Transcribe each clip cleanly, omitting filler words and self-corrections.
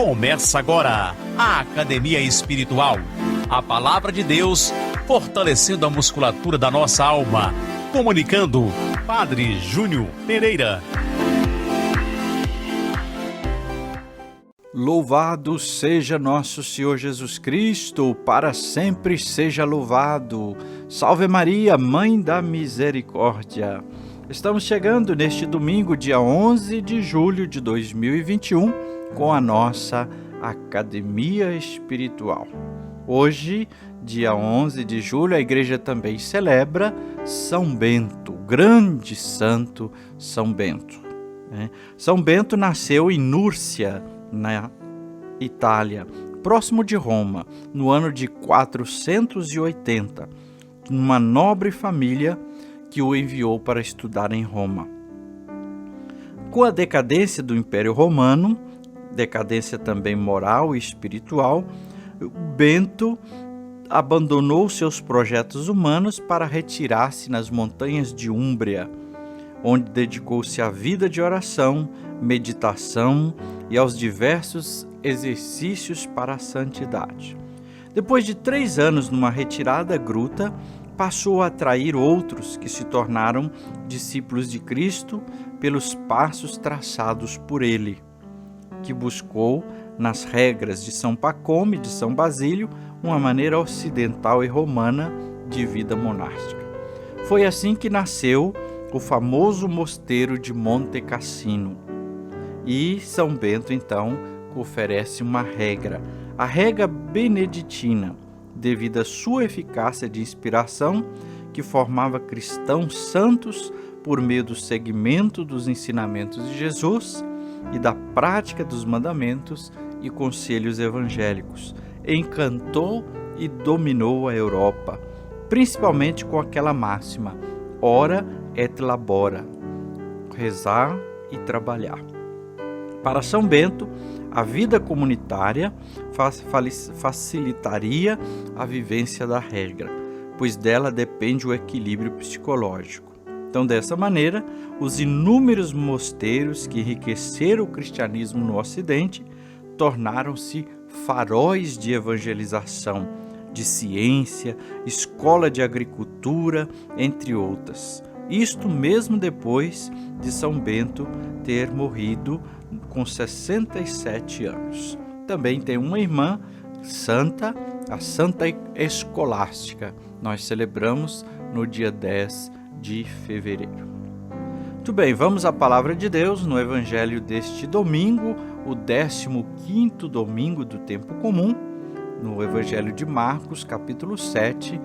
Começa agora a Academia Espiritual. A Palavra de Deus fortalecendo a musculatura da nossa alma. Comunicando, Padre Júnior Pereira. Louvado seja nosso Senhor Jesus Cristo, para sempre seja louvado. Salve Maria, Mãe da Misericórdia. Estamos chegando neste domingo, dia 11 de julho de 2021, com a nossa Academia Espiritual. Hoje, dia 11 de julho, a igreja também celebra São Bento, o grande santo São Bento. São Bento nasceu em Núrcia, na Itália, próximo de Roma, no ano de 480, numa nobre família que o enviou para estudar em Roma. Com a decadência do Império Romano, decadência também moral e espiritual, Bento abandonou seus projetos humanos para retirar-se nas montanhas de Úmbria, onde dedicou-se à vida de oração, meditação e aos diversos exercícios para a santidade. Depois de 3 anos numa retirada gruta, passou a atrair outros que se tornaram discípulos de Cristo pelos passos traçados por ele, que buscou, nas regras de São Pacome e de São Basílio, uma maneira ocidental e romana de vida monástica. Foi assim que nasceu o famoso mosteiro de Monte Cassino. E São Bento, então, oferece uma regra, a regra beneditina, devido à sua eficácia de inspiração, que formava cristãos santos por meio do seguimento dos ensinamentos de Jesus e da prática dos mandamentos e conselhos evangélicos. Encantou e dominou a Europa, principalmente com aquela máxima: ora et labora, rezar e trabalhar. Para São Bento, a vida comunitária facilitaria a vivência da regra, pois dela depende o equilíbrio psicológico. Então, dessa maneira, os inúmeros mosteiros que enriqueceram o cristianismo no Ocidente tornaram-se faróis de evangelização, de ciência, escola de agricultura, entre outras. Isto mesmo depois de São Bento ter morrido com 67 anos. Também tem uma irmã santa, a Santa Escolástica. Nós celebramos no dia 10 de fevereiro. Muito bem, vamos à Palavra de Deus no Evangelho deste domingo, o 15º domingo do tempo comum, no Evangelho de Marcos, capítulo 7,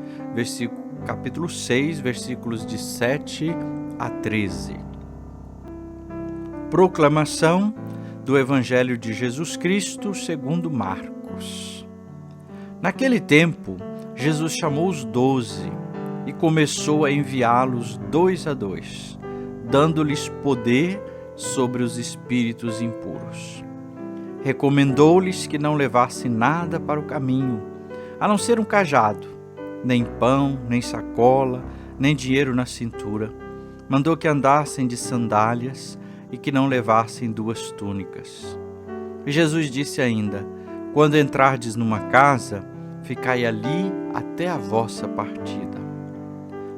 capítulo 6, versículos de 7 a 13. Proclamação do Evangelho de Jesus Cristo segundo Marcos. Naquele tempo, Jesus chamou os 12 e começou a enviá-los 2 a 2, dando-lhes poder sobre os espíritos impuros. Recomendou-lhes que não levassem nada para o caminho, a não ser um cajado, nem pão, nem sacola, nem dinheiro na cintura. Mandou que andassem de sandálias e que não levassem 2 túnicas. E Jesus disse ainda: quando entrardes numa casa, ficai ali até a vossa partida.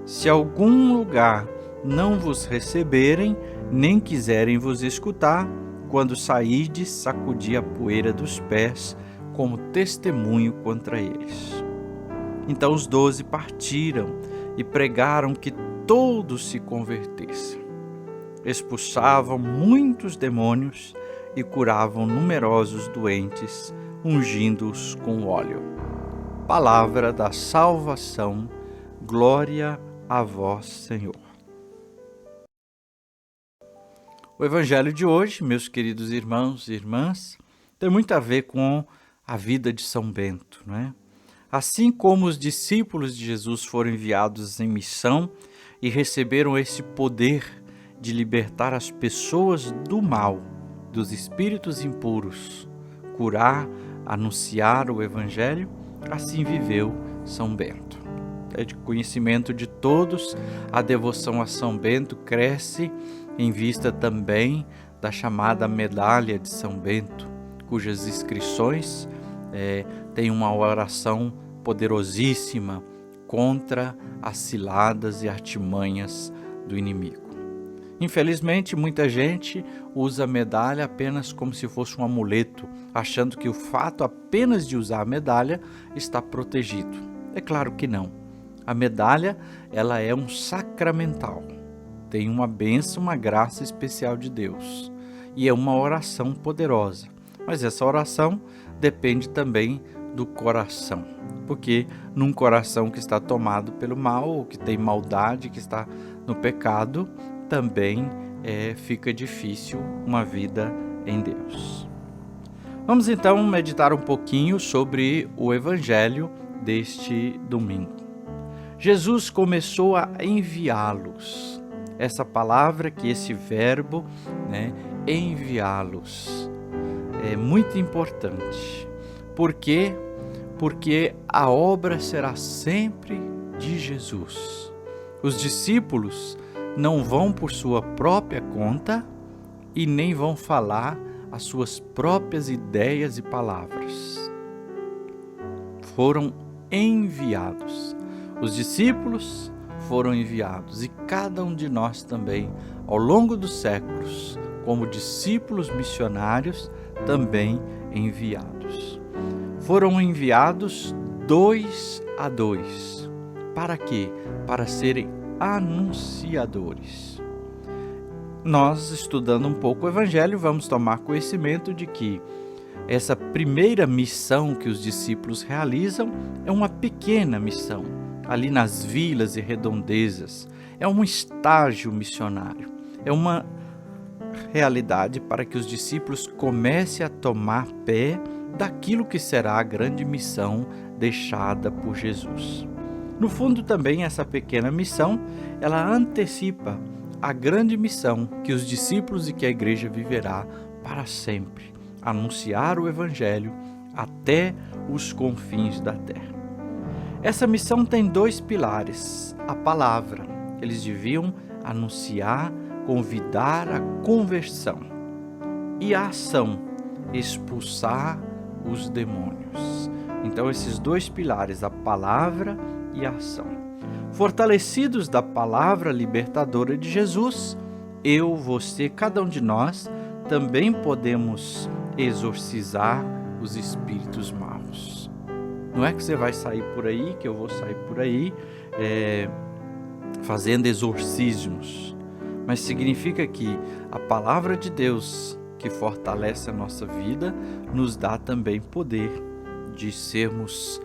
Se algum lugar não vos receberem, nem quiserem vos escutar, quando sairdes, sacudi a poeira dos pés como testemunho contra eles. Então os 12 partiram e pregaram que todos se convertessem. Expulsavam muitos demônios e curavam numerosos doentes, ungindo-os com óleo. Palavra da salvação, glória a vós, Senhor. O Evangelho de hoje, meus queridos irmãos e irmãs, tem muito a ver com a vida de São Bento, não é? Assim como os discípulos de Jesus foram enviados em missão e receberam esse poder de libertar as pessoas do mal, dos espíritos impuros, curar, anunciar o Evangelho, assim viveu São Bento. É de conhecimento de todos, a devoção a São Bento cresce em vista também da chamada Medalha de São Bento, cujas inscrições têm uma oração poderosíssima contra as ciladas e artimanhas do inimigo. Infelizmente, muita gente usa a medalha apenas como se fosse um amuleto, achando que o fato apenas de usar a medalha está protegido. É claro que não. A medalha, ela é um sacramental. Tem uma bênção, uma graça especial de Deus. E é uma oração poderosa. Mas essa oração depende também do coração. Porque num coração que está tomado pelo mal, ou que tem maldade, que está no pecado, também fica difícil uma vida em Deus. Vamos então meditar um pouquinho sobre o Evangelho deste domingo. Jesus começou a enviá-los. Essa palavra, esse verbo, enviá-los, é muito importante. Por quê? Porque a obra será sempre de Jesus. Os discípulos não vão por sua própria conta e nem vão falar as suas próprias ideias e palavras. Foram enviados. Os discípulos foram enviados e cada um de nós também, ao longo dos séculos, como discípulos missionários, também enviados. Foram enviados 2 a 2. Para quê? Para serem anunciadores. Nós, estudando um pouco o Evangelho, vamos tomar conhecimento de que essa primeira missão que os discípulos realizam é uma pequena missão, ali nas vilas e redondezas. É um estágio missionário, é uma realidade para que os discípulos comecem a tomar pé daquilo que será a grande missão deixada por Jesus. No fundo, também, essa pequena missão, ela antecipa a grande missão que os discípulos e que a igreja viverá para sempre, anunciar o Evangelho até os confins da terra. Essa missão tem 2 pilares: a palavra, eles deviam anunciar, convidar a conversão, e a ação, expulsar os demônios. Então, esses 2 pilares, a palavra e a ação. Fortalecidos da palavra libertadora de Jesus, eu, você, cada um de nós, também podemos exorcizar os espíritos maus. Não é que você vai sair por aí, que eu vou sair por aí fazendo exorcismos, mas significa que a palavra de Deus, que fortalece a nossa vida, nos dá também poder de sermos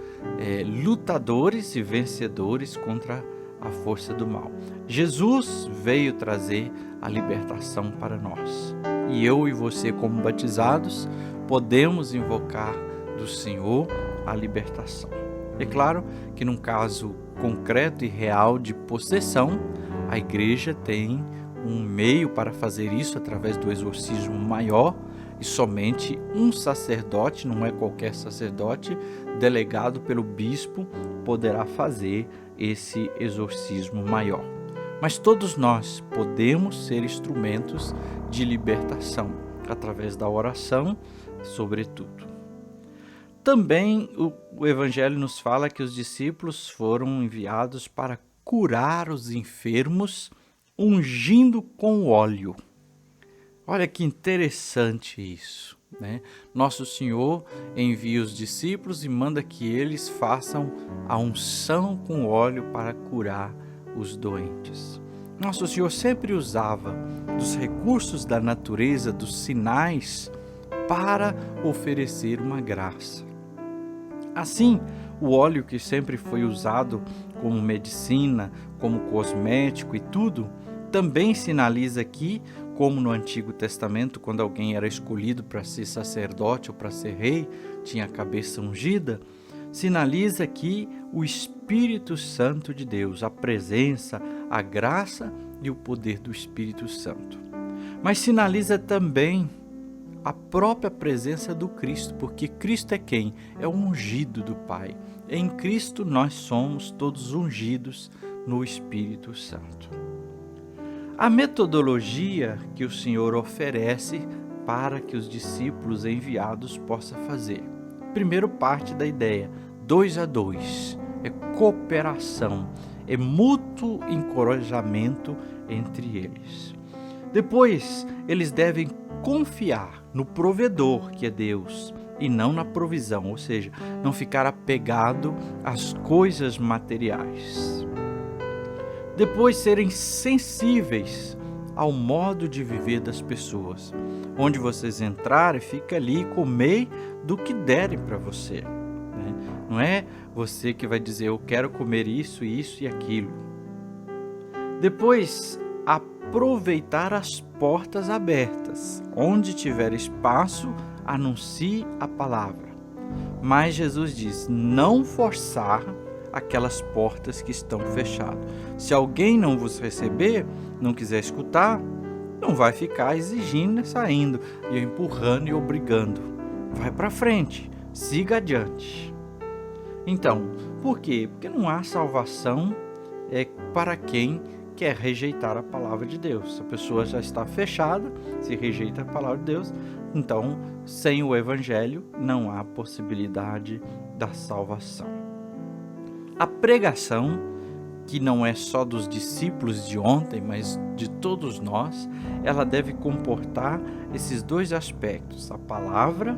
lutadores e vencedores contra a força do mal. Jesus veio trazer a libertação para nós. E eu e você, como batizados, podemos invocar do Senhor a libertação. É claro que num caso concreto e real de possessão, a igreja tem um meio para fazer isso através do exorcismo maior, e somente um sacerdote, não é qualquer sacerdote, delegado pelo bispo, poderá fazer esse exorcismo maior. Mas todos nós podemos ser instrumentos de libertação, através da oração, sobretudo. Também o Evangelho nos fala que os discípulos foram enviados para curar os enfermos, ungindo com óleo. Olha que interessante isso, né? Nosso Senhor envia os discípulos e manda que eles façam a unção com óleo para curar os doentes. Nosso Senhor sempre usava dos recursos da natureza, dos sinais, para oferecer uma graça. Assim, o óleo, que sempre foi usado como medicina, como cosmético e tudo, também sinaliza aqui, como no Antigo Testamento, quando alguém era escolhido para ser sacerdote ou para ser rei, tinha a cabeça ungida, sinaliza aqui o Espírito Santo de Deus, a presença, a graça e o poder do Espírito Santo. Mas sinaliza também a própria presença do Cristo, porque Cristo é quem? É o ungido do Pai. Em Cristo nós somos todos ungidos no Espírito Santo. A metodologia que o Senhor oferece para que os discípulos enviados possam fazer. Primeiro parte da ideia, 2 a 2, é cooperação, é mútuo encorajamento entre eles. Depois, eles devem confiar no provedor, que é Deus, e não na provisão, ou seja, não ficar apegado às coisas materiais. Depois, serem sensíveis ao modo de viver das pessoas. Onde vocês entrarem, fica ali e comei do que derem para você. Não é você que vai dizer, eu quero comer isso, isso e aquilo. Depois, aproveitar as portas abertas. Onde tiver espaço, anuncie a palavra. Mas Jesus diz, não forçar aquelas portas que estão fechadas. Se alguém não vos receber, não quiser escutar, não vai ficar exigindo, saindo, e empurrando e obrigando. Vai para frente, siga adiante. Então, por quê? Porque não há salvação para quem quer rejeitar a palavra de Deus. A pessoa já está fechada, se rejeita a palavra de Deus, então, sem o Evangelho, não há possibilidade da salvação. A pregação, que não é só dos discípulos de ontem, mas de todos nós, ela deve comportar esses dois aspectos, a palavra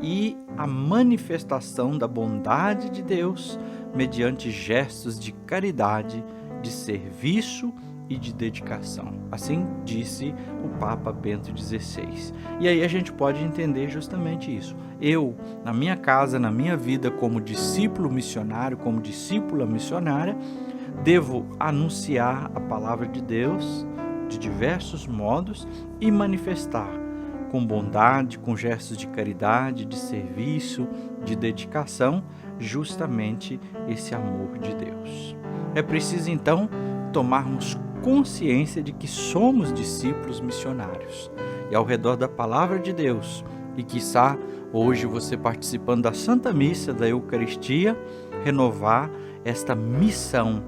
e a manifestação da bondade de Deus mediante gestos de caridade, de serviço e de dedicação. Assim disse o Papa Bento XVI. E aí a gente pode entender justamente isso. Eu, na minha casa, na minha vida, como discípulo missionário, como discípula missionária, devo anunciar a palavra de Deus de diversos modos e manifestar com bondade, com gestos de caridade, de serviço, de dedicação, justamente esse amor de Deus. É preciso então tomarmos consciência de que somos discípulos missionários e ao redor da palavra de Deus, e quiçá hoje você participando da Santa Missa, da Eucaristia, renovar esta missão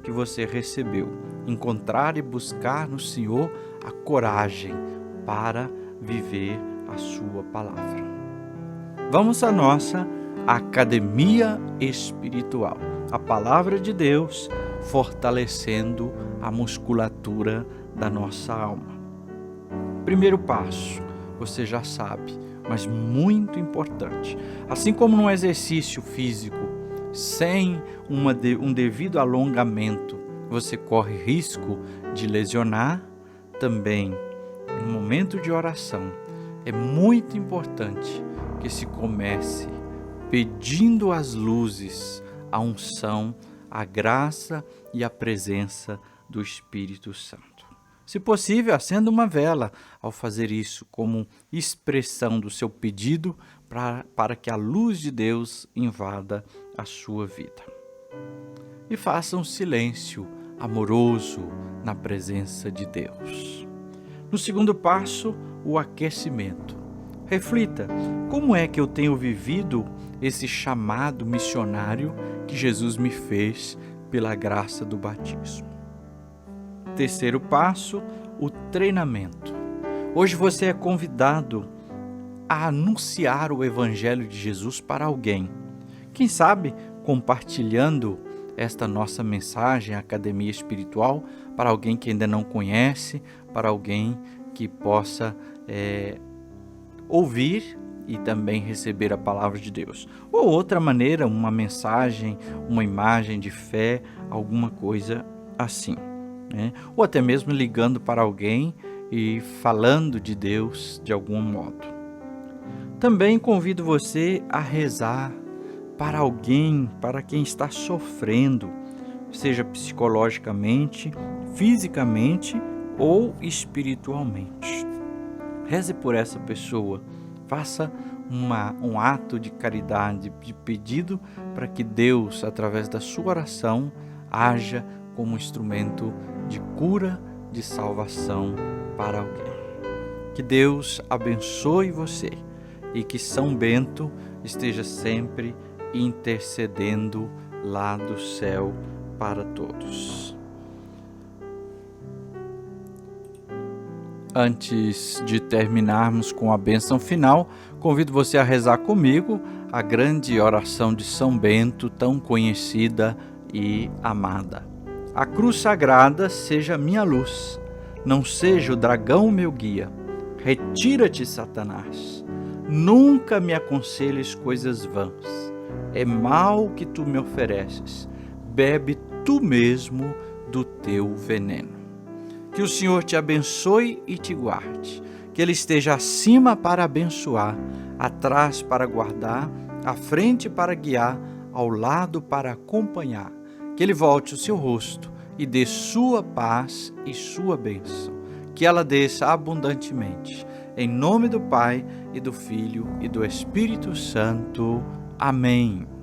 que você recebeu, encontrar e buscar no Senhor a coragem para viver a sua palavra. Vamos à nossa academia espiritual, a palavra de Deus fortalecendo a musculatura da nossa alma. Primeiro passo, você já sabe, mas muito importante. Assim como num exercício físico, sem um devido alongamento, você corre risco de lesionar, também no momento de oração é muito importante que se comece pedindo às luzes a unção, a graça e a presença do Espírito Santo. Se possível, acenda uma vela ao fazer isso como expressão do seu pedido para que a luz de Deus invada a sua vida. E faça um silêncio amoroso na presença de Deus. No segundo passo, o aquecimento. Reflita, como é que eu tenho vivido esse chamado missionário que Jesus me fez pela graça do batismo? Terceiro passo, o treinamento. Hoje você é convidado a anunciar o Evangelho de Jesus para alguém. Quem sabe compartilhando esta nossa mensagem, a Academia Espiritual, para alguém que ainda não conhece, para alguém que possa ouvir e também receber a palavra de Deus. Ou outra maneira, uma mensagem, uma imagem de fé, alguma coisa assim. Ou até mesmo ligando para alguém e falando de Deus de algum modo. Também convido você a rezar para alguém, para quem está sofrendo, seja psicologicamente, fisicamente ou espiritualmente. Reze por essa pessoa, faça um ato de caridade, de pedido para que Deus, através da sua oração, haja como instrumento de cura, de salvação para alguém. Que Deus abençoe você e que São Bento esteja sempre intercedendo lá do céu para todos. Antes de terminarmos com a bênção final, convido você a rezar comigo a grande oração de São Bento, tão conhecida e amada. A cruz sagrada seja minha luz, não seja o dragão meu guia. Retira-te, Satanás, nunca me aconselhes coisas vãs. É mal que tu me ofereces, bebe tu mesmo do teu veneno. Que o Senhor te abençoe e te guarde, que Ele esteja acima para abençoar, atrás para guardar, à frente para guiar, ao lado para acompanhar. Que Ele volte o seu rosto e dê sua paz e sua bênção. Que ela desça abundantemente. Em nome do Pai, e do Filho, e do Espírito Santo. Amém.